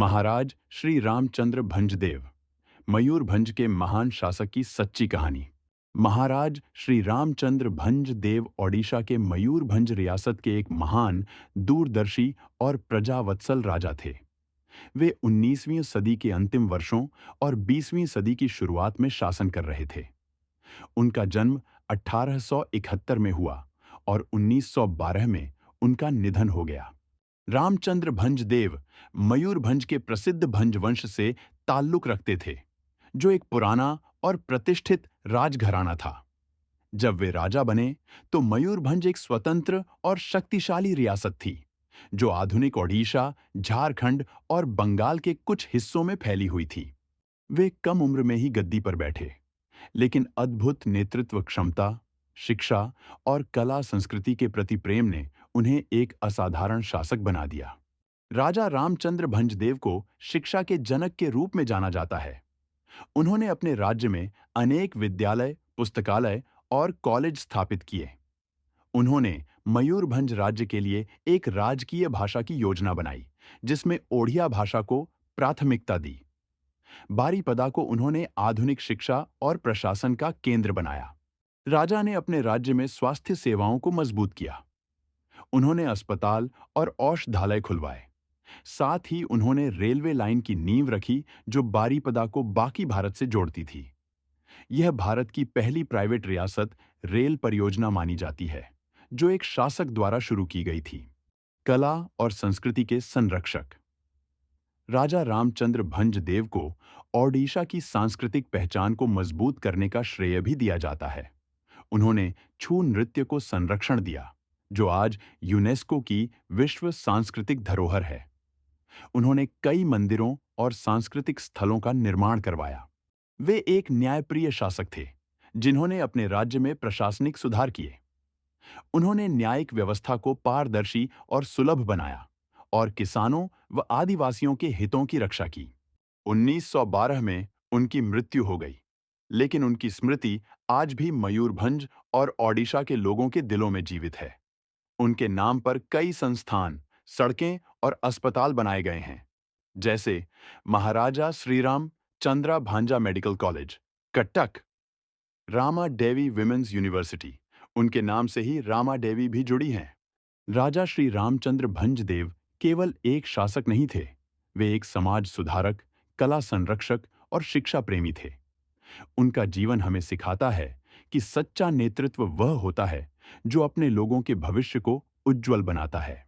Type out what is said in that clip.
महाराज श्री रामचंद्र भंजदेव, मयूरभंज के महान शासक की सच्ची कहानी। महाराज श्री रामचंद्र भंजदेव ओडिशा के मयूरभंज रियासत के एक महान, दूरदर्शी और प्रजावत्सल राजा थे। वे 19वीं सदी के अंतिम वर्षों और 20वीं सदी की शुरुआत में शासन कर रहे थे। उनका जन्म 1871 में हुआ और 1912 में उनका निधन हो गया। रामचंद्र भंजदेव मयूरभंज के प्रसिद्ध भंज वंश से ताल्लुक रखते थे, जो एक पुराना और प्रतिष्ठित राजघराना था। जब वे राजा बने तो मयूरभंज एक स्वतंत्र और शक्तिशाली रियासत थी, जो आधुनिक ओडिशा, झारखंड और बंगाल के कुछ हिस्सों में फैली हुई थी। वे कम उम्र में ही गद्दी पर बैठे, लेकिन अद्भुत नेतृत्व क्षमता, शिक्षा और कला संस्कृति के प्रति प्रेम ने उन्हें एक असाधारण शासक बना दिया। राजा रामचंद्र भंजदेव को शिक्षा के जनक के रूप में जाना जाता है। उन्होंने अपने राज्य में अनेक विद्यालय, पुस्तकालय और कॉलेज स्थापित किए। उन्होंने मयूरभंज राज्य के लिए एक राजकीय भाषा की योजना बनाई, जिसमें ओडिया भाषा को प्राथमिकता दी। बारीपदा को उन्होंने आधुनिक शिक्षा और प्रशासन का केंद्र बनाया। राजा ने अपने राज्य में स्वास्थ्य सेवाओं को मजबूत किया। उन्होंने अस्पताल और औषधालय खुलवाए। साथ ही उन्होंने रेलवे लाइन की नींव रखी, जो बारीपदा को बाकी भारत से जोड़ती थी। यह भारत की पहली प्राइवेट रियासत रेल परियोजना मानी जाती है, जो एक शासक द्वारा शुरू की गई थी। कला और संस्कृति के संरक्षक राजा रामचंद्र भंजदेव को ओडिशा की सांस्कृतिक पहचान को मजबूत करने का श्रेय भी दिया जाता है। उन्होंने छू नृत्य को संरक्षण दिया, जो आज यूनेस्को की विश्व सांस्कृतिक धरोहर है। उन्होंने कई मंदिरों और सांस्कृतिक स्थलों का निर्माण करवाया। वे एक न्यायप्रिय शासक थे, जिन्होंने अपने राज्य में प्रशासनिक सुधार किए। उन्होंने न्यायिक व्यवस्था को पारदर्शी और सुलभ बनाया और किसानों व आदिवासियों के हितों की रक्षा की। 1912 में उनकी मृत्यु हो गई, लेकिन उनकी स्मृति आज भी मयूरभंज और ओडिशा के लोगों के दिलों में जीवित है। उनके नाम पर कई संस्थान, सड़कें और अस्पताल बनाए गए हैं, जैसे महाराजा श्रीराम चंद्रा भांजा मेडिकल कॉलेज, कटक, रामा देवी विमेंस यूनिवर्सिटी। उनके नाम से ही रामा देवी भी जुड़ी हैं। राजा श्री रामचंद्र भंजदेव केवल एक शासक नहीं थे, वे एक समाज सुधारक, कला संरक्षक और शिक्षा प्रेमी थे। उनका जीवन हमें सिखाता है कि सच्चा नेतृत्व वह होता है जो अपने लोगों के भविष्य को उज्जवल बनाता है।